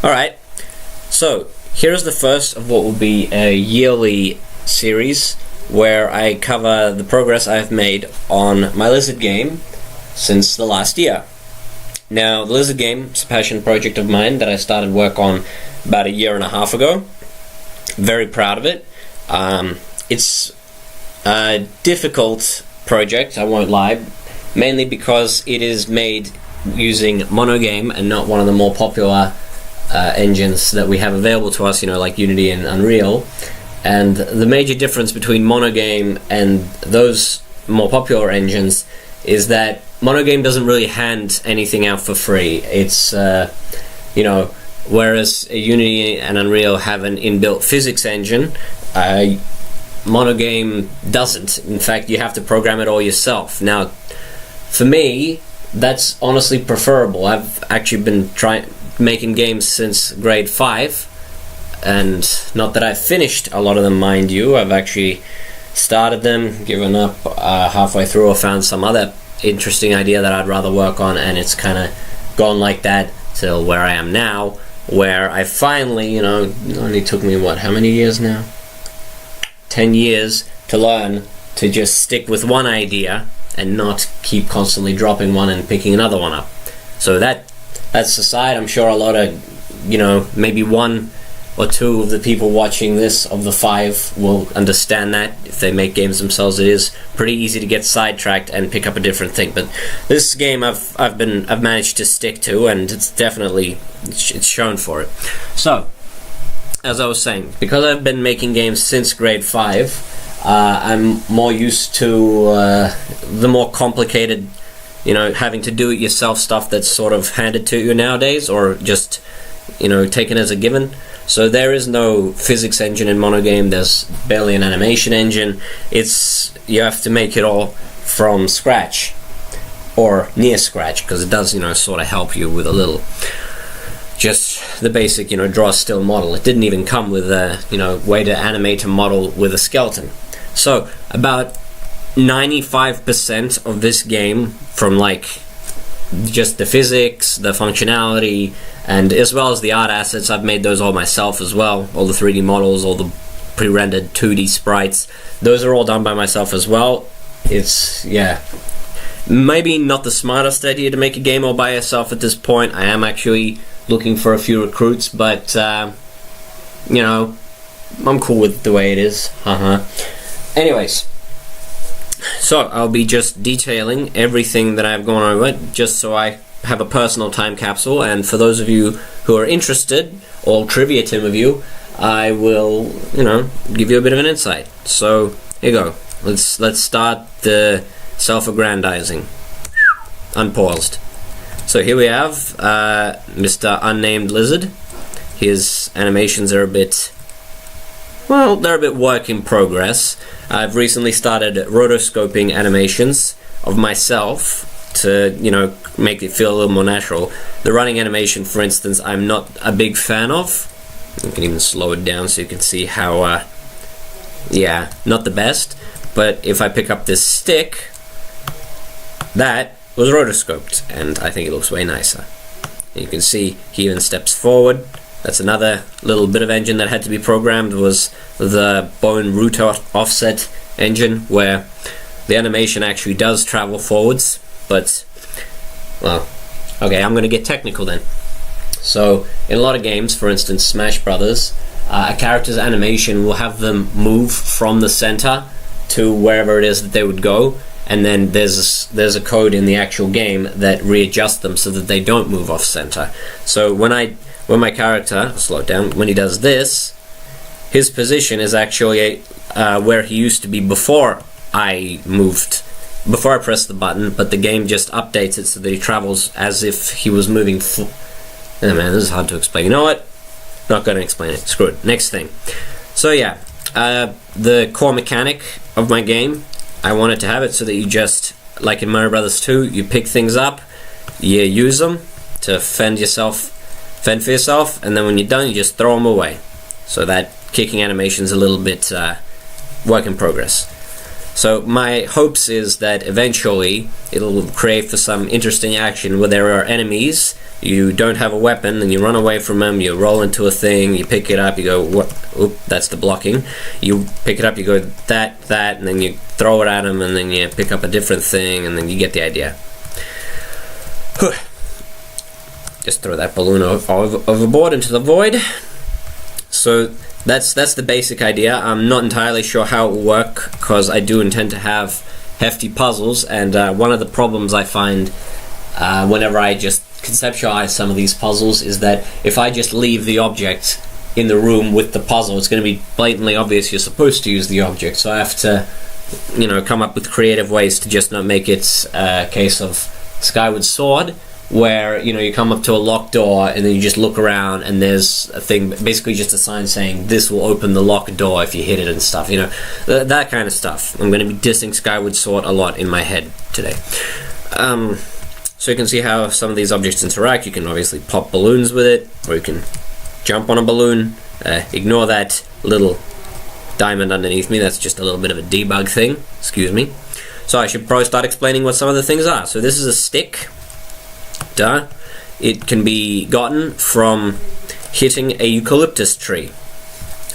Alright, so here's the first of what will be a yearly series where I cover the progress I've made on my Lizard game since the last year. Now, the Lizard game is a passion project of mine that I started work on about a year and a half ago. Very proud of it. It's a difficult project, I won't lie, mainly because it is made using Monogame and not one of the more popular engines that we have available to us, like Unity and Unreal. And the major difference between Monogame and those more popular engines is that Monogame doesn't really hand anything out for free. It's, whereas Unity and Unreal have an inbuilt physics engine, Monogame doesn't. In fact, you have to program it all yourself. Now, for me, that's honestly preferable. I've actually been making games since grade 5, and not that I've finished a lot of them, mind you. I've actually started them, given up halfway through, or found some other interesting idea that I'd rather work on, and it's kind of gone like that till where I am now, where I finally, it only took me, how many years now? 10 years to learn to just stick with one idea and not keep constantly dropping one and picking another one up. So that's the side. I'm sure a lot of, maybe one or two of the people watching this, of the 5, will understand that. If they make games themselves, it is pretty easy to get sidetracked and pick up a different thing. But this game I've managed to stick to, and it's definitely it's shown for it. So, as I was saying, because I've been making games since grade 5, I'm more used to the more complicated, having to do it yourself stuff that's sort of handed to you nowadays, or just, taken as a given. So there is no physics engine in Monogame, there's barely an animation engine. You have to make it all from scratch, or near scratch, because it does, sort of help you with a little, just the basic, draw a still model. It didn't even come with a, way to animate a model with a skeleton. So about 95% of this game, from just the physics, the functionality, and as well as the art assets, I've made those all myself as well. All the 3D models, all the pre-rendered 2D sprites, those are all done by myself as well. It's, maybe not the smartest idea to make a game all by yourself at this point. I am actually looking for a few recruits, but I'm cool with the way it is. Anyways, so I'll be just detailing everything that I've gone over, just so I have a personal time capsule. And for those of you who are interested, or trivia team of you, I will, give you a bit of an insight. So here you go. Let's start the self-aggrandizing. Unpaused. So here we have Mr. Unnamed Lizard. His animations are they're a bit work in progress. I've recently started rotoscoping animations of myself to, make it feel a little more natural. The running animation, for instance, I'm not a big fan of. You can even slow it down so you can see how, not the best. But if I pick up this stick, that was rotoscoped, and I think it looks way nicer. And you can see he even steps forward. That's another little bit of engine that had to be programmed, was the Bone Root Offset engine, where the animation actually does travel forwards, but, okay, I'm going to get technical then. So, in a lot of games, for instance Smash Brothers, a character's animation will have them move from the center to wherever it is that they would go, and then there's a code in the actual game that readjusts them so that they don't move off center. So when my character, slow it down, when he does this, his position is actually where he used to be before I pressed the button, but the game just updates it so that he travels as if he was moving oh man, this is hard to explain. You know what? Not going to explain it. Screw it. Next thing. So the core mechanic of my game, I wanted to have it so that you just, like in Mario Brothers 2, you pick things up, you use them to fend for yourself, and then when you're done, you just throw them away. So that kicking animation is a little bit work in progress. So my hopes is that eventually it'll create for some interesting action where there are enemies you don't have a weapon, and you run away from them, you roll into a thing, you pick it up, you go, what? Oop, that's the blocking. You pick it up, you go, that, and then you throw it at them, and then you pick up a different thing, and then you get the idea. Just throw that balloon overboard into the void. So that's the basic idea. I'm not entirely sure how it will work, because I do intend to have hefty puzzles, and one of the problems I find whenever I just conceptualize some of these puzzles is that if I just leave the object in the room with the puzzle, it's going to be blatantly obvious you're supposed to use the object. So I have to, come up with creative ways to just not make it a case of Skyward Sword, where you come up to a locked door and then you just look around and there's a thing, basically just a sign saying this will open the locked door if you hit it and stuff, that kind of stuff. I'm going to be dissing Skyward Sword a lot in my head today. So you can see how some of these objects interact. You can obviously pop balloons with it, or you can jump on a balloon. Ignore that little diamond underneath me, that's just a little bit of a debug thing, excuse me. So I should probably start explaining what some of the things are. So this is a stick. Duh. It can be gotten from hitting a eucalyptus tree.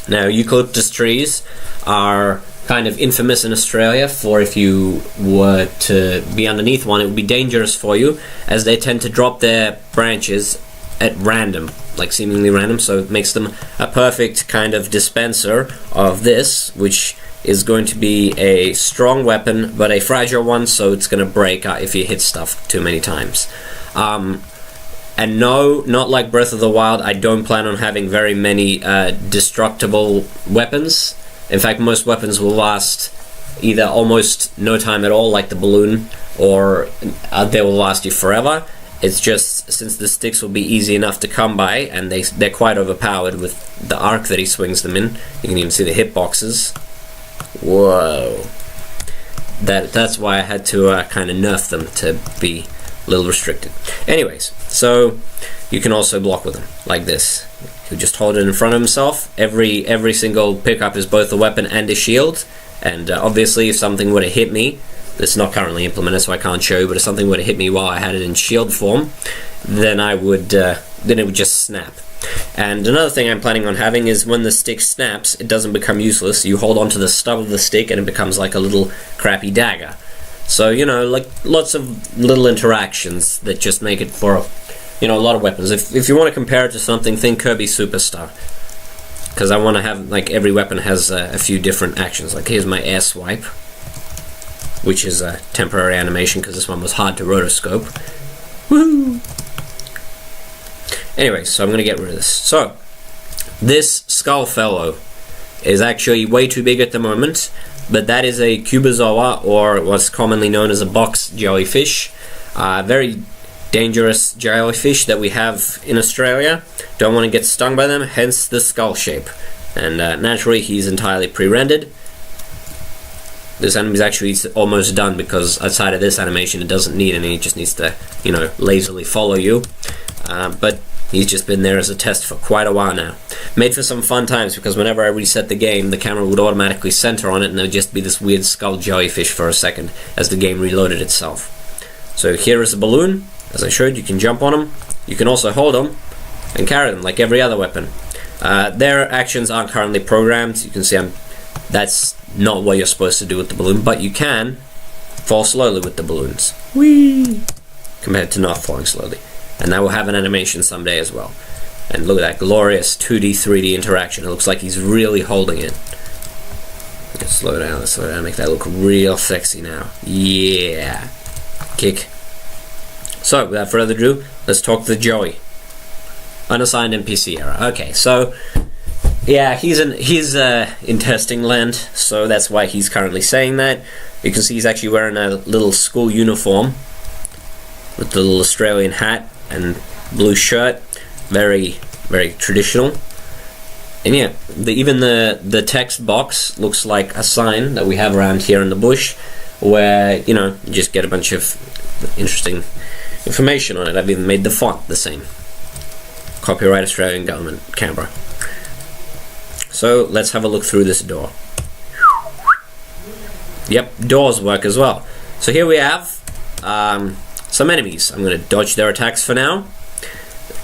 Now, eucalyptus trees are kind of infamous in Australia for, if you were to be underneath one, it would be dangerous for you, as they tend to drop their branches at random, like seemingly random, so it makes them a perfect kind of dispenser of this, which is going to be a strong weapon, but a fragile one, so it's going to break if you hit stuff too many times. And no, not like Breath of the Wild, I don't plan on having very many destructible weapons. In fact, most weapons will last either almost no time at all, like the balloon, or they will last you forever. It's just, since the sticks will be easy enough to come by, and they're quite overpowered with the arc that he swings them in. You can even see the hitboxes. Whoa. That's why I had to kind of nerf them to be a little restricted. Anyways, so you can also block with them, like this. He'll just hold it in front of himself. Every single pickup is both a weapon and a shield, and obviously if something were to hit me, it's not currently implemented so I can't show you, but if something were to hit me while I had it in shield form, then it would just snap. And another thing I'm planning on having is when the stick snaps, it doesn't become useless. You hold onto the stub of the stick and it becomes like a little crappy dagger. So, like lots of little interactions that just make it for a lot of weapons. If you want to compare it to something, think Kirby Superstar, because I want to have, like, every weapon has a few different actions. Like, here's my air swipe, which is a temporary animation because this one was hard to rotoscope. Woohoo! Anyway, so I'm going to get rid of this. So, this skull fellow is actually way too big at the moment, but that is a cubozoa, or what's commonly known as a box jellyfish. Very dangerous jellyfish that we have in Australia. Don't want to get stung by them, hence the skull shape. And naturally, he's entirely pre-rendered. This enemy's actually almost done, because outside of this animation, it doesn't need any. It just needs to, lazily follow you. But he's just been there as a test for quite a while now. Made for some fun times, because whenever I reset the game, the camera would automatically center on it, and there would just be this weird skull jellyfish for a second as the game reloaded itself. So here is a balloon. As I showed, you can jump on them. You can also hold them and carry them like every other weapon. Their actions aren't currently programmed. You can see that's not what you're supposed to do with the balloon, but you can fall slowly with the balloons. Whee! Compared to not falling slowly. And that will have an animation someday as well. And look at that glorious 2D, 3D interaction. It looks like he's really holding it. Let's slow down, make that look real sexy now. Yeah! Kick. So, without further ado, let's talk to Joey. Unassigned NPC error. Okay, so yeah, he's in testing land, so that's why he's currently saying that. You can see he's actually wearing a little school uniform with the little Australian hat and blue shirt. Very, very traditional. And yeah, even the text box looks like a sign that we have around here in the bush, where you just get a bunch of interesting information on it. I've even made the font the same. Copyright Australian Government, Canberra. So let's have a look through this door. Yep, doors work as well. So here we have some enemies. I'm going to dodge their attacks for now.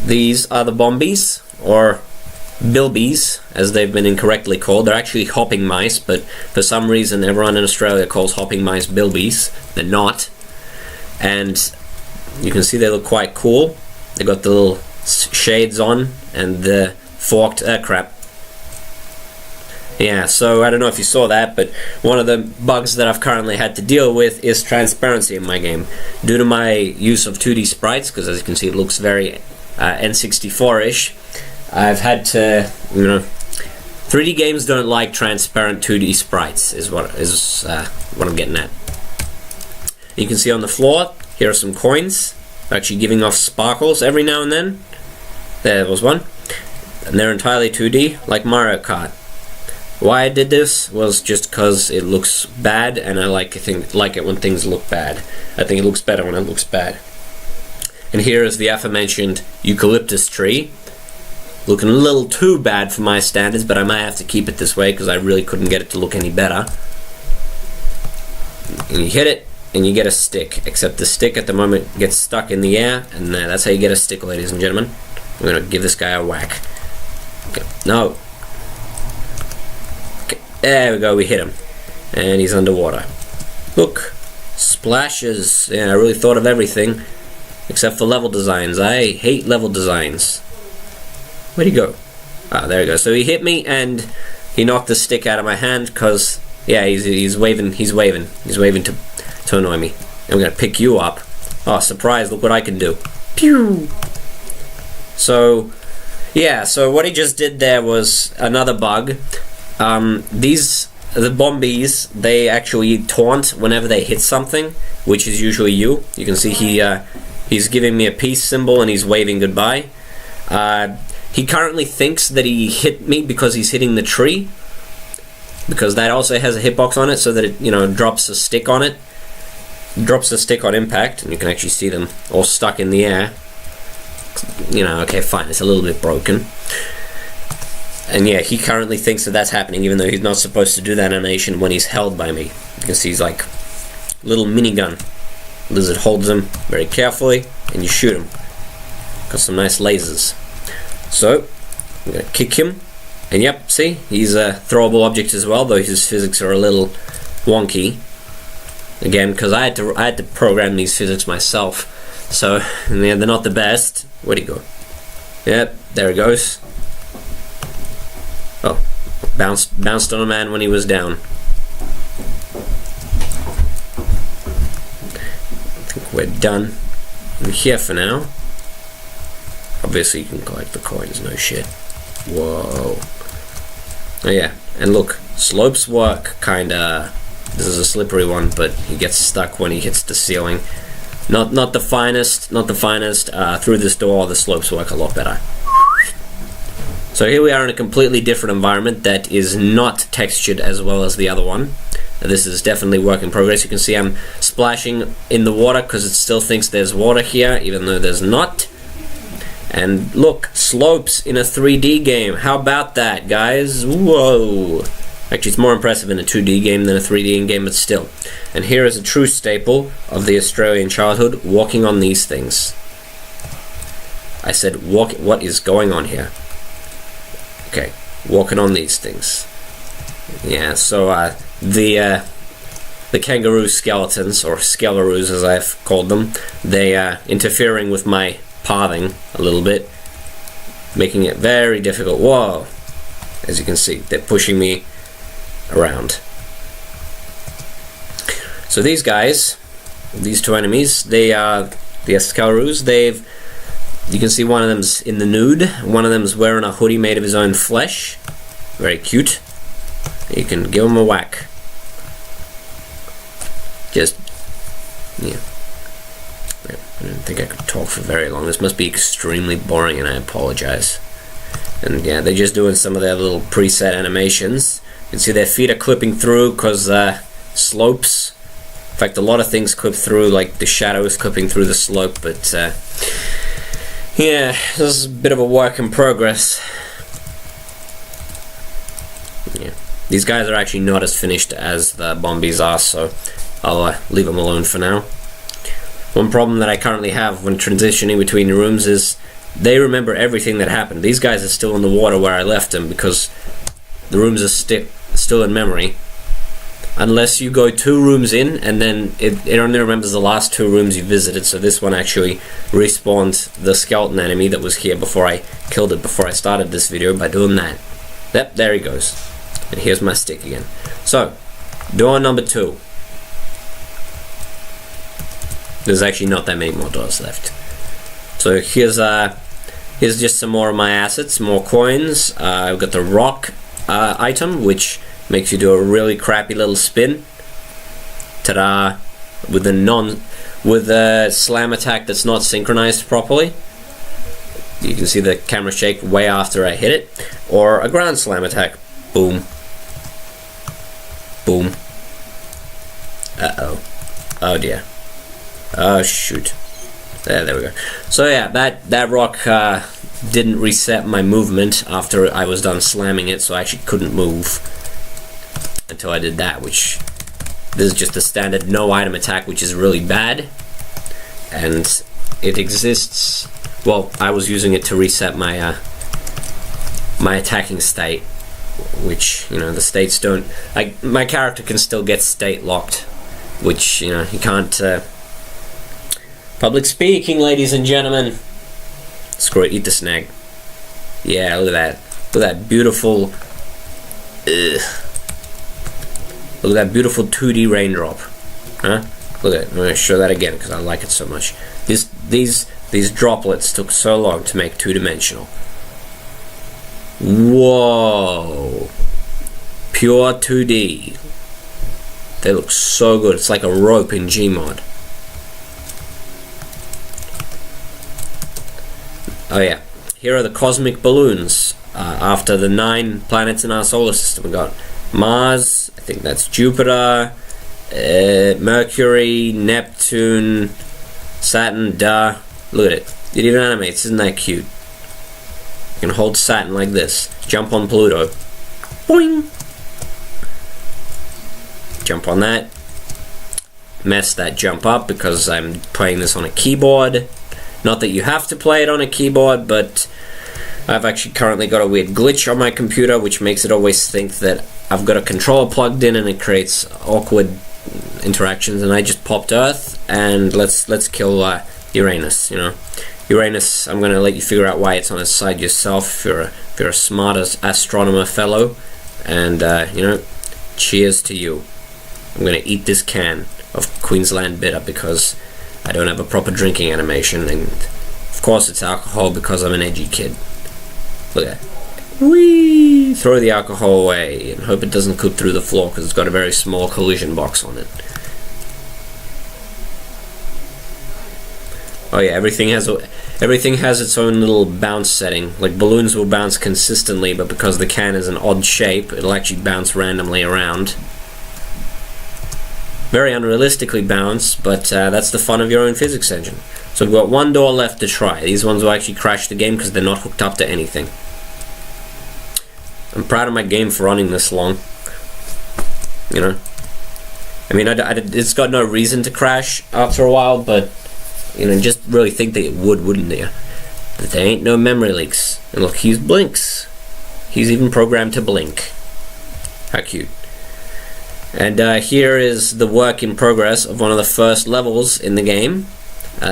these are the Bombies, or Bilbies, as they've been incorrectly called. They're actually hopping mice, but for some reason everyone in Australia calls hopping mice Bilbies. They're not. And you can see they look quite cool. They got the little shades on and the forked crap. Yeah, so I don't know if you saw that, but one of the bugs that I've currently had to deal with is transparency in my game. Due to my use of 2D sprites, because as you can see it looks very N64-ish, I've had to, 3D games don't like transparent 2D sprites, is what I'm getting at. You can see on the floor, here are some coins, actually giving off sparkles every now and then. There was one. And they're entirely 2D, like Mario Kart. Why I did this was just because it looks bad, and I like it when things look bad. I think it looks better when it looks bad. And here is the aforementioned eucalyptus tree. Looking a little too bad for my standards, but I might have to keep it this way because I really couldn't get it to look any better. And you hit it, and you get a stick. Except the stick at the moment gets stuck in the air, and that's how you get a stick, ladies and gentlemen. I'm going to give this guy a whack. Okay. No. There we go, we hit him. And he's underwater. Look, splashes. Yeah, I really thought of everything. Except for level designs. I hate level designs. Where'd he go? Ah, there he goes. So he hit me and he knocked the stick out of my hand because, yeah, he's waving to annoy me. I'm gonna pick you up. Oh, surprise, look what I can do. Pew! So, yeah, so what he just did there was another bug. The Bombies, they actually taunt whenever they hit something, which is usually you. You can see he's giving me a peace symbol and he's waving goodbye. He currently thinks that he hit me because he's hitting the tree, because that also has a hitbox on it, so that it drops a stick on it. Drops a stick on impact, and you can actually see them all stuck in the air. Okay, fine, it's a little bit broken. And yeah, he currently thinks that that's happening, even though he's not supposed to do that animation when he's held by me. You can see he's like little minigun. Lizard holds him very carefully, and you shoot him. Got some nice lasers. So, I'm going to kick him. And yep, see, he's a throwable object as well, though his physics are a little wonky. Again, because I had to program these physics myself. So, yeah, they're not the best. Where'd he go? Yep, there he goes. Oh, bounced on a man when he was down. I think we're done here for now. Obviously you can collect the coins, no shit. Whoa. Oh yeah, and look, slopes work kinda. This is a slippery one, but he gets stuck when he hits the ceiling. Not the finest. Through this door, the slopes work a lot better. So here we are in a completely different environment that is not textured as well as the other one. This is definitely work in progress. You can see I'm splashing in the water because it still thinks there's water here, even though there's not. And look, slopes in a 3D game. How about that, guys? Whoa! Actually, it's more impressive in a 2D game than a 3D game, but still. And here is a true staple of the Australian childhood, walking on these things. I said, walk. What is going on here? Okay, walking on these things. Yeah, so the kangaroo skeletons, or skeleroos as I've called them, they are interfering with my pathing a little bit, making it very difficult. Whoa! As you can see, they're pushing me around. So these guys, these two enemies, they are the skeleroos. You can see one of them's in the nude, one of them's wearing a hoodie made of his own flesh. Very cute. You can give him a whack. Just, yeah. I didn't think I could talk for very long. This must be extremely boring, and I apologize. And yeah, they're just doing some of their little preset animations. You can see their feet are clipping through because slopes. In fact, a lot of things clip through, like the shadow is clipping through the slope, but yeah, this is a bit of a work in progress. Yeah, these guys are actually not as finished as the Bombies are, so I'll leave them alone for now. One problem that I currently have when transitioning between rooms is they remember everything that happened. These guys are still in the water where I left them because the rooms are still in memory. Unless you go 2 rooms in, and then it only remembers the last 2 rooms you visited. So this one actually respawned the skeleton enemy that was here before I killed it, before I started this video, by doing that. Yep, there he goes. And here's my stick again. So, door number 2. There's actually not that many more doors left. So here's just some more of my assets, more coins. I've got the rock item, which makes you do a really crappy little spin. Ta-da! With a slam attack that's not synchronized properly. You can see the camera shake way after I hit it. Or a ground slam attack. Boom. Boom. Uh-oh. Oh dear. Oh shoot. There we go. So yeah, that rock didn't reset my movement after I was done slamming it, so I actually couldn't move until I did that, which this is just the standard no item attack, which is really bad. And it exists, well, I was using it to reset my my attacking state, which, you know, the states don't, my character can still get state locked, which, you know, you can't public speaking, ladies and gentlemen. Screw it, eat the snag. Yeah, look at that. Look at that beautiful look at that beautiful 2D raindrop. Huh? Look at it. I'm going to show that again because I like it so much. These droplets took so long to make 2-dimensional. Whoa. Pure 2D. They look so good. It's like a rope in Gmod. Oh yeah, here are the cosmic balloons. After the 9 planets in our solar system, we got Mars, I think that's Jupiter, Mercury, Neptune, Saturn, duh. Look at it. It even animates, isn't that cute? You can hold Saturn like this. Jump on Pluto. Boing! Jump on that. Mess that jump up because I'm playing this on a keyboard. Not that you have to play it on a keyboard, but I've actually currently got a weird glitch on my computer which makes it always think that I've got a controller plugged in and it creates awkward interactions, and I just popped Earth and let's kill Uranus, you know. Uranus, I'm going to let you figure out why it's on its side yourself if you're a smart astronomer fellow, and you know, cheers to you. I'm going to eat this can of Queensland Bitter because I don't have a proper drinking animation, and of course it's alcohol because I'm an edgy kid. Look at that. Whee! Throw the alcohol away and hope it doesn't clip through the floor because it's got a very small collision box on it. Oh yeah, everything has its own little bounce setting. Like balloons will bounce consistently, but because the can is an odd shape, it'll actually bounce randomly around. Very unrealistically bounce, but that's the fun of your own physics engine. So we've got 1 door left to try. These ones will actually crash the game because they're not hooked up to anything. I'm proud of my game for running this long. You know, I mean, it's got no reason to crash after a while, but you know, just really think that it would, wouldn't you? But there ain't no memory leaks. And look, he blinks. He's even programmed to blink. How cute. And here is the work in progress of one of the first levels in the game.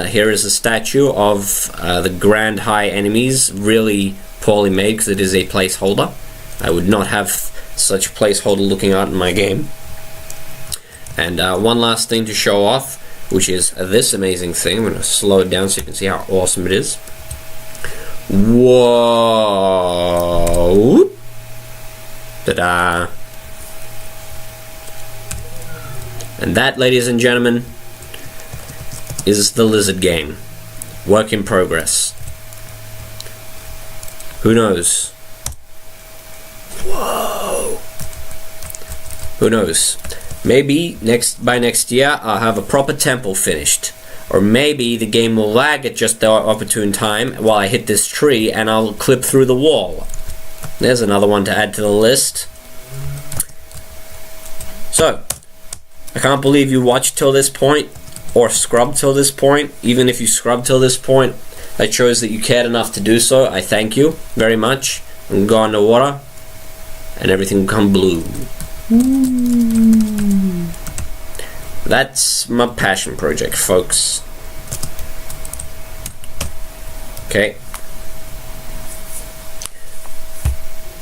Here is a statue of the Grand High enemies, really poorly made because it is a placeholder. I would not have such a placeholder looking out in my game. And one last thing to show off, which is this amazing thing. I'm going to slow it down so you can see how awesome it is. Whoa! Ta-da! And that, ladies and gentlemen, is the Lizard game. Work in progress. Who knows? Whoa! Who knows? Maybe by next year I'll have a proper temple finished. Or maybe the game will lag at just the opportune time while I hit this tree and I'll clip through the wall. There's another one to add to the list. So, I can't believe you watched till this point, or scrubbed till this point. Even if you scrubbed till this point, That shows that you cared enough to do so. I thank you very much. And go underwater, and everything will come blue. That's my passion project, folks. Okay.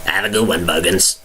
Have a good one, Buggins.